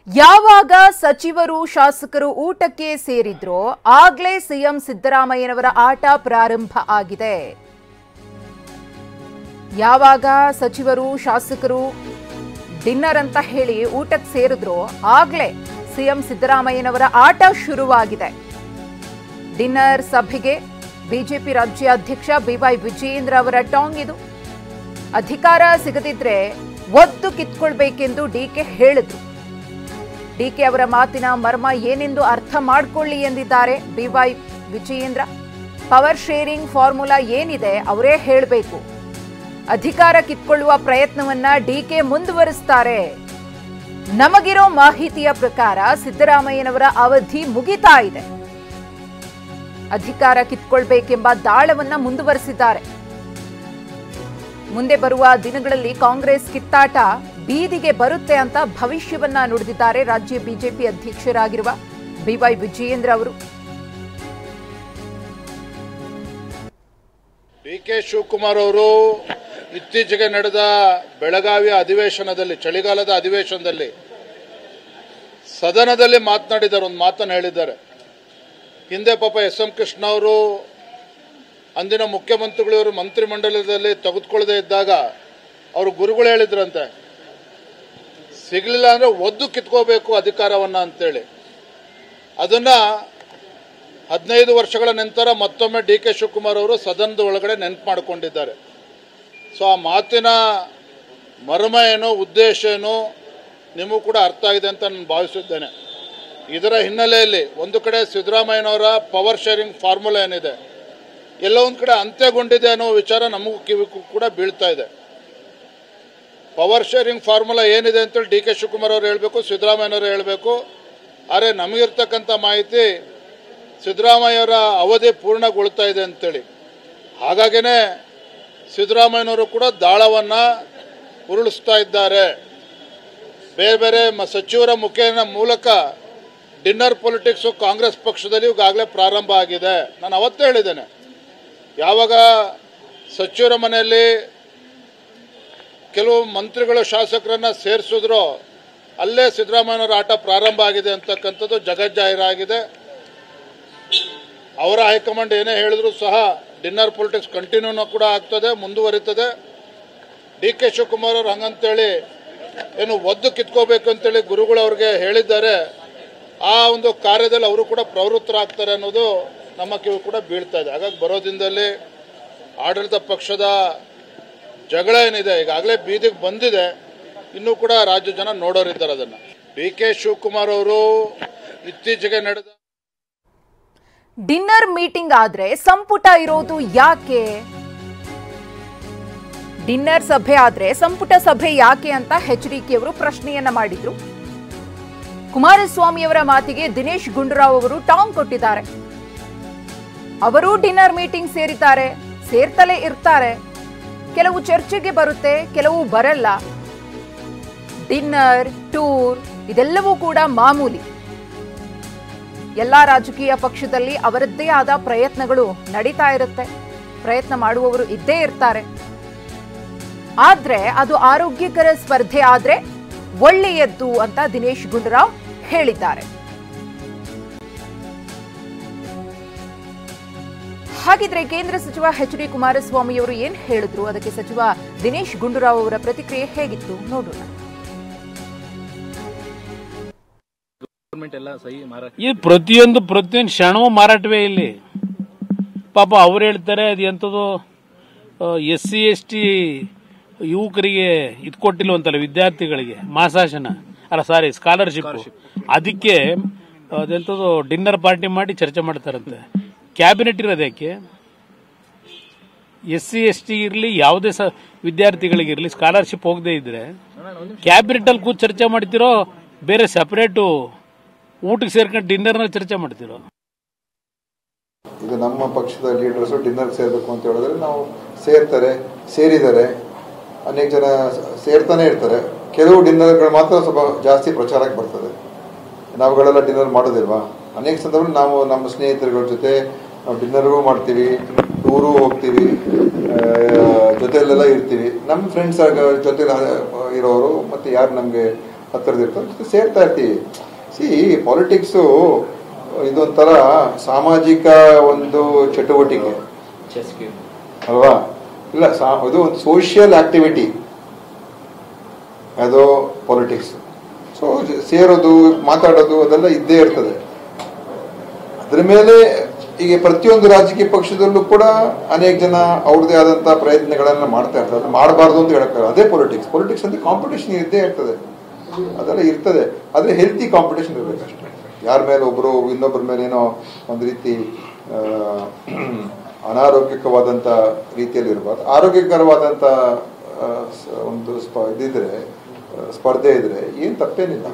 ಯಾವಾಗ ಸಚಿವರು ಶಾಸಕರು ಊಟಕ್ಕೆ ಸೇರಿದ್ರೋ ಆಗ್ಲೇ ಸಿಎಂ ಸಿದ್ದರಾಮಯ್ಯನವರ ಆಟ ಪ್ರಾರಂಭ ಆಗಿದೆ. ಯಾವಾಗ ಸಚಿವರು ಶಾಸಕರು ಡಿನ್ನರ್ ಅಂತ ಹೇಳಿ ಊಟಕ್ಕೆ ಸೇರಿದ್ರೋ ಆಗ್ಲೇ ಸಿಎಂ ಸಿದ್ದರಾಮಯ್ಯನವರ ಆಟ ಶುರುವಾಗಿದೆ. ಡಿನ್ನರ್ ಸಭೆಗೆ ಬಿಜೆಪಿ ರಾಜ್ಯಾಧ್ಯಕ್ಷ ಬಿವೈ ವಿಜಯೇಂದ್ರ ಅವರ ಟಾಂಗ್ ಇದು. ಅಧಿಕಾರ ಸಿಗದಿದ್ರೆ ಒದ್ದು ಕಿತ್ಕೊಳ್ಬೇಕೆಂದು ಡಿಕೆ ಹೇಳಿದ್ರು. ಡಿಕೆ ಅವರ ಮಾತಿನ ಮರ್ಮ ಏನೆಂದು ಅರ್ಥ ಮಾಡಿಕೊಳ್ಳಿ ಎಂದಿದ್ದಾರೆ B Y Vijayendra. Power sharing formula ಏನಿದೆ ಅವರೇ ಹೇಳಬೇಕು. ಅಧಿಕಾರ ಕಿತ್ಕೊಳ್ಳುವ ಪ್ರಯತ್ನವನ್ನ ಡಿಕೆ ಮುಂದುವರಿಸ್ತಾರೆ. ನಮಗಿರೋ ಮಾಹಿತಿಯ ಪ್ರಕಾರ ಸಿದ್ದರಾಮಯ್ಯನವರ ಅವಧಿ ಮುಗಿತಾ ಇದೆ. ಅಧಿಕಾರ ಕಿತ್ಕೊಳ್ಬೇಕೆಂಬ ದಾಳವನ್ನ ಮುಂದುವರಿಸಿದ್ದಾರೆ. ಮುಂದೆ ಬರುವ ದಿನಗಳಲ್ಲಿ ಕಾಂಗ್ರೆಸ್ ಕಿತ್ತಾಟ ಬೀದಿಗೆ ಬರುತ್ತೆ ಅಂತ ಭವಿಷ್ಯವನ್ನ ನುಡಿದಿದ್ದಾರೆ ರಾಜ್ಯ ಬಿಜೆಪಿ ಅಧ್ಯಕ್ಷರಾಗಿರುವ ಬಿವೈ ವಿಜಯೇಂದ್ರ ಅವರು. ಡಿಕೆ ಶಿವಕುಮಾರ್ ಅವರು ಇತ್ತೀಚೆಗೆ ನಡೆದ ಬೆಳಗಾವಿಯ ಅಧಿವೇಶನದಲ್ಲಿ, ಚಳಿಗಾಲದ ಅಧಿವೇಶನದಲ್ಲಿ ಸದನದಲ್ಲಿ ಮಾತನಾಡಿದ್ದಾರೆ. ಒಂದು ಮಾತನ್ನು ಹೇಳಿದ್ದಾರೆ. ಹಿಂದೆ ಪಾಪ ಎಸ್.ಎಂ. ಕೃಷ್ಣ ಅವರು ಅಂದಿನ ಮುಖ್ಯಮಂತ್ರಿಗಳು ಮಂತ್ರಿಮಂಡಲದಲ್ಲಿ ತೆಗೆದುಕೊಳ್ಳದೆ ಇದ್ದಾಗ ಅವರು ಗುರುಗಳು ಹೇಳಿದ್ರಂತೆ, ಸಿಗಲಿಲ್ಲ ಅಂದ್ರೆ ಒದ್ದು ಕಿತ್ಕೋಬೇಕು ಅಧಿಕಾರವನ್ನ ಅಂತೇಳಿ. ಅದನ್ನ 15 ವರ್ಷಗಳ ನಂತರ ಮತ್ತೊಮ್ಮೆ ಡಿ ಕೆ ಶಿವಕುಮಾರ್ ಅವರು ಸದನದ ಒಳಗಡೆ ನೆನಪು ಮಾಡಿಕೊಂಡಿದ್ದಾರೆ. ಸೊ ಆ ಮಾತಿನ ಮರ್ಮ ಏನೋ, ಉದ್ದೇಶ ಏನೋ ನಿಮಗೂ ಕೂಡ ಅರ್ಥ ಆಗಿದೆ ಅಂತ ನಾನು ಭಾವಿಸಿದ್ದೇನೆ. ಇದರ ಹಿನ್ನೆಲೆಯಲ್ಲಿ ಒಂದು ಕಡೆ ಸಿದ್ದರಾಮಯ್ಯನವರ ಪವರ್ ಶೇರಿಂಗ್ ಫಾರ್ಮುಲಾ ಏನಿದೆ ಎಲ್ಲ ಒಂದು ಕಡೆ ಅಂತ್ಯಗೊಂಡಿದೆ ಅನ್ನೋ ವಿಚಾರ ನಮಗೂ ಕಿವಿಗೂ ಕೂಡ ಬೀಳ್ತಾ ಇದೆ. ಪವರ್ ಶೇರಿಂಗ್ ಫಾರ್ಮುಲಾ ಏನಿದೆ ಅಂತೇಳಿ ಡಿ ಕೆ ಶಿವಕುಮಾರ್ ಅವರು ಹೇಳಬೇಕು, ಸಿದ್ದರಾಮಯ್ಯನವರು ಹೇಳಬೇಕು. ಆದರೆ ನಮಗಿರ್ತಕ್ಕಂಥ ಮಾಹಿತಿ ಸಿದ್ದರಾಮಯ್ಯವರ ಅವಧಿ ಪೂರ್ಣಗೊಳ್ತಾ ಇದೆ ಅಂತೇಳಿ. ಹಾಗಾಗಿನೇ ಸಿದ್ದರಾಮಯ್ಯನವರು ಕೂಡ ದಾಳವನ್ನು ಉರುಳಿಸ್ತಾ ಇದ್ದಾರೆ. ಬೇರೆ ಬೇರೆ ಸಚಿವರ ಮೂಲಕ ಡಿನ್ನರ್ ಪೊಲಿಟಿಕ್ಸು ಕಾಂಗ್ರೆಸ್ ಪಕ್ಷದಲ್ಲಿ ಈಗಾಗಲೇ ಪ್ರಾರಂಭ ಆಗಿದೆ. ನಾನು ಅವತ್ತೇ ಹೇಳಿದ್ದೇನೆ, ಯಾವಾಗ ಸಚಿವರ ಮನೆಯಲ್ಲಿ ಕೆಲವು ಮಂತ್ರಿಗಳು ಶಾಸಕರನ್ನ ಸೇರಿಸಿದ್ರು ಅಲ್ಲೇ ಸಿದ್ದರಾಮಯ್ಯನವರ ಆಟ ಪ್ರಾರಂಭ ಆಗಿದೆ ಅಂತಕ್ಕಂಥದ್ದು ಜಗಜ್ಜಾಹೀರಾಗಿದೆ. ಅವರ ಹೈಕಮಾಂಡ್ ಏನೇ ಹೇಳಿದ್ರು ಸಹ ಡಿನ್ನರ್ ಪೊಲಿಟಿಕ್ಸ್ ಕಂಟಿನ್ಯೂನೂ ಕೂಡ ಆಗ್ತದೆ, ಮುಂದುವರಿತದೆ. ಡಿ ಕೆ ಶಿವಕುಮಾರ್ ಅವರು ಹಂಗಂತೇಳಿ ಏನು ಒದ್ದು ಕಿತ್ಕೋಬೇಕು ಅಂತೇಳಿ ಗುರುಗಳು ಅವ್ರಿಗೆ ಹೇಳಿದ್ದಾರೆ. ಆ ಒಂದು ಕಾರ್ಯದಲ್ಲಿ ಅವರು ಕೂಡ ಪ್ರವೃತ್ತರಾಗ್ತಾರೆ ಅನ್ನೋದು ನಮ್ಮ ಕಿವಿ ಕೂಡ ಬೀಳ್ತಾ ಇದೆ. ಹಾಗಾಗಿ ಬರೋ ದಿನದಲ್ಲಿ ಆಡಳಿತ ಪಕ್ಷದ ಜಗಳ ಏನಿದೆ ಈಗಾಗಲೇ ಬೀದಿಗೆ ಬಂದಿದೆ. ಇನ್ನೂ ಕೂಡ ರಾಜ್ಯ ಜನ ನೋಡೋರಿದ್ದಾರೆ ಅದನ್ನ. ಡಿ ಕೆ ಶಿವಕುಮಾರ್ ಅವರು ಇತ್ತೀಚೆಗೆ ನಡೆದ ಡಿನ್ನರ್ ಮೀಟಿಂಗ್ ಆದ್ರೆ ಸಂಪುಟ ಇರೋದು ಯಾಕೆ? ಡಿನ್ನರ್ ಸಭೆ ಆದ್ರೆ ಸಂಪುಟ ಸಭೆ ಯಾಕೆ ಅಂತ ಎಚ್.ಡಿ.ಕೆ ಅವರು ಪ್ರಶ್ನೆಯನ್ನ ಮಾಡಿದ್ರು. ಕುಮಾರಸ್ವಾಮಿಯವರ ಮಾತಿಗೆ ದಿನೇಶ್ ಗುಂಡೂರಾವ್ ಅವರು ಟಾಂಗ್ ಕೊಟ್ಟಿದ್ದಾರೆ. ಅವರು ಡಿನ್ನರ್ ಮೀಟಿಂಗ್ ಸೇರಿದ್ದಾರೆ, ಸೇರ್ತಲೇ ಇರ್ತಾರೆ. ಕೆಲವು ಚರ್ಚೆಗೆ ಬರುತ್ತೆ, ಕೆಲವು ಬರಲ್ಲ. ಡಿನ್ನರ್, ಟೂರ್ ಇದೆಲ್ಲವೂ ಕೂಡ ಮಾಮೂಲಿ. ಎಲ್ಲಾ ರಾಜಕೀಯ ಪಕ್ಷದಲ್ಲಿ ಅವರದ್ದೇ ಆದ ಪ್ರಯತ್ನಗಳು ನಡೀತಾ ಇರುತ್ತೆ. ಪ್ರಯತ್ನ ಮಾಡುವವರು ಇದ್ದೇ ಇರ್ತಾರೆ. ಆದ್ರೆ ಅದು ಆರೋಗ್ಯಕರ ಸ್ಪರ್ಧೆ ಆದ್ರೆ ಒಳ್ಳೆಯದ್ದು ಅಂತ ದಿನೇಶ್ ಗುಂಡೂರಾವ್ ಹೇಳಿದ್ದಾರೆ. ಹಾಗಿದ್ರೆ ಕೇಂದ್ರ ಸಚಿವ ಎಚ್.ಡಿ. ಕುಮಾರಸ್ವಾಮಿ ಅವರು ಏನ್ ಹೇಳಿದ್ರು, ಅದಕ್ಕೆ ಸಚಿವ ದಿನೇಶ್ ಗುಂಡೂರಾವ್ ಅವರ ಪ್ರತಿಕ್ರಿಯೆ ಹೇಗಿತ್ತು ನೋಡೋಣ. ಈ ಪ್ರತಿಯೊಂದು ಕ್ಷಣವೂ ಮಾರಾಟವೇ ಇಲ್ಲಿ. ಪಾಪ ಅವ್ರು ಹೇಳ್ತಾರೆ ಅದು ಎಂಥದ್ದು SC ST ಯುವಕರಿಗೆ ಇದು ಕೊಟ್ಟಿಲ್ವಂತಲ್ಲ, ವಿದ್ಯಾರ್ಥಿಗಳಿಗೆ ಮಾಸಾಶನ ಸ್ಕಾಲರ್ಶಿಪ್. ಅದಕ್ಕೆ ಅದೆಂಥದ್ದು ಡಿನ್ನರ್ ಪಾರ್ಟಿ ಮಾಡಿ ಚರ್ಚೆ ಮಾಡ್ತಾರಂತೆ. ಕ್ಯಾಬಿನೆಟ್ ಇರೋದು ಯಾಕೆ? SC ST ಇರಲಿ, ಯಾವುದೇ ವಿದ್ಯಾರ್ಥಿಗಳಿಗಿರಲಿ ಸ್ಕಾಲರ್ಶಿಪ್ ಹೋಗದೆ ಇದ್ರೆ ಕ್ಯಾಬಿನೆಟ್ ಅಲ್ಲಿ ಕೂತ್ ಚರ್ಚೆ ಮಾಡ್ತಿರೋ, ಬೇರೆ ಸಪರೇಟು ಊಟಕ್ಕೆ ಸೇರ್ಕೊಂಡು ಡಿನ್ನರ್ನ ಚರ್ಚೆ ಮಾಡ್ತಿರೋ? ಈಗ ನಮ್ಮ ಪಕ್ಷದ ಲೀಡರ್ಸ್ ಡಿನ್ನರ್ ಸೇರ್ಬೇಕು ಅಂತ ಹೇಳಿದ್ರೆ ನಾವು ಸೇರಿದ್ದಾರೆ. ಅನೇಕ ಜನ ಸೇರ್ತಾನೆ ಇರ್ತಾರೆ. ಕೆಲವು ಡಿನ್ನರ್ಗಳು ಮಾತ್ರ ಸ್ವಲ್ಪ ಜಾಸ್ತಿ ಪ್ರಚಾರಕ್ಕೆ ಬರ್ತದೆ. ನಾವುಗಳೆಲ್ಲ ಡಿನ್ನರ್ ಮಾಡೋದಿಲ್ವಾ? ಅನೇಕ ಸಂದರ್ಭದಲ್ಲಿ ನಾವು ನಮ್ಮ ಸ್ನೇಹಿತರುಗಳ ಜೊತೆ ನಾವು ಡಿನ್ನರ್ಗೂ ಮಾಡ್ತೀವಿ, ಟೂರು ಹೋಗ್ತೀವಿ, ಜೊತೆಯಲ್ಲೆಲ್ಲ ಇರ್ತೀವಿ. ನಮ್ಮ ಫ್ರೆಂಡ್ಸ್ ಜೊತೆ ಇರೋರು ಮತ್ತು ಯಾರು ನಮಗೆ ಹತ್ತಿರದಿರ್ತದೆ, ಸೇರ್ತಾ ಇರ್ತೀವಿ. ಪಾಲಿಟಿಕ್ಸು ಇದೊಂಥರ ಸಾಮಾಜಿಕ ಒಂದು ಚಟುವಟಿಕೆ ಅಲ್ವಾ? ಇಲ್ಲ, ಇದು ಒಂದು ಸೋಷಿಯಲ್ ಆಕ್ಟಿವಿಟಿ, ಅದು ಪಾಲಿಟಿಕ್ಸ್. ಸೊ ಸೇರೋದು, ಮಾತಾಡೋದು ಅದೆಲ್ಲ ಇದ್ದೇ ಇರ್ತದೆ. ಅದ್ರ ಮೇಲೆ ಈಗ ಪ್ರತಿಯೊಂದು ರಾಜಕೀಯ ಪಕ್ಷದಲ್ಲೂ ಕೂಡ ಅನೇಕ ಜನ ಅವ್ರದೇ ಆದಂತಹ ಪ್ರಯತ್ನಗಳನ್ನ ಮಾಡ್ತಾ ಇರ್ತಾರೆ. ಮಾಡಬಾರ್ದು ಅಂತ ಹೇಳಕ್ಕಾಗಲ್ಲ, ಅದೇ ಪೊಲಿಟಿಕ್ಸ್. ಪೊಲಿಟಿಕ್ಸ್ ಅಂದ್ರೆ ಕಾಂಪಿಟೇಷನ್ ಇದ್ದೇ ಇರ್ತದೆ, ಅದೆಲ್ಲ ಇರ್ತದೆ. ಆದ್ರೆ ಹೆಲ್ತಿ ಕಾಂಪಿಟೇಷನ್ ಇರಬೇಕಷ್ಟೇ. ಯಾರ ಮೇಲೆ ಒಬ್ರು ಇನ್ನೊಬ್ಬರ ಮೇಲೆ ಏನೋ ಒಂದು ರೀತಿ ಅನಾರೋಗ್ಯಕವಾದಂತ ರೀತಿಯಲ್ಲಿ ಇರಬಾರ್ದು. ಆರೋಗ್ಯಕರವಾದಂತ ಒಂದು ಇದಿದ್ರೆ, ಸ್ಪರ್ಧೆ ಇದ್ರೆ ಏನ್ ತಪ್ಪೇನಿಲ್ಲ.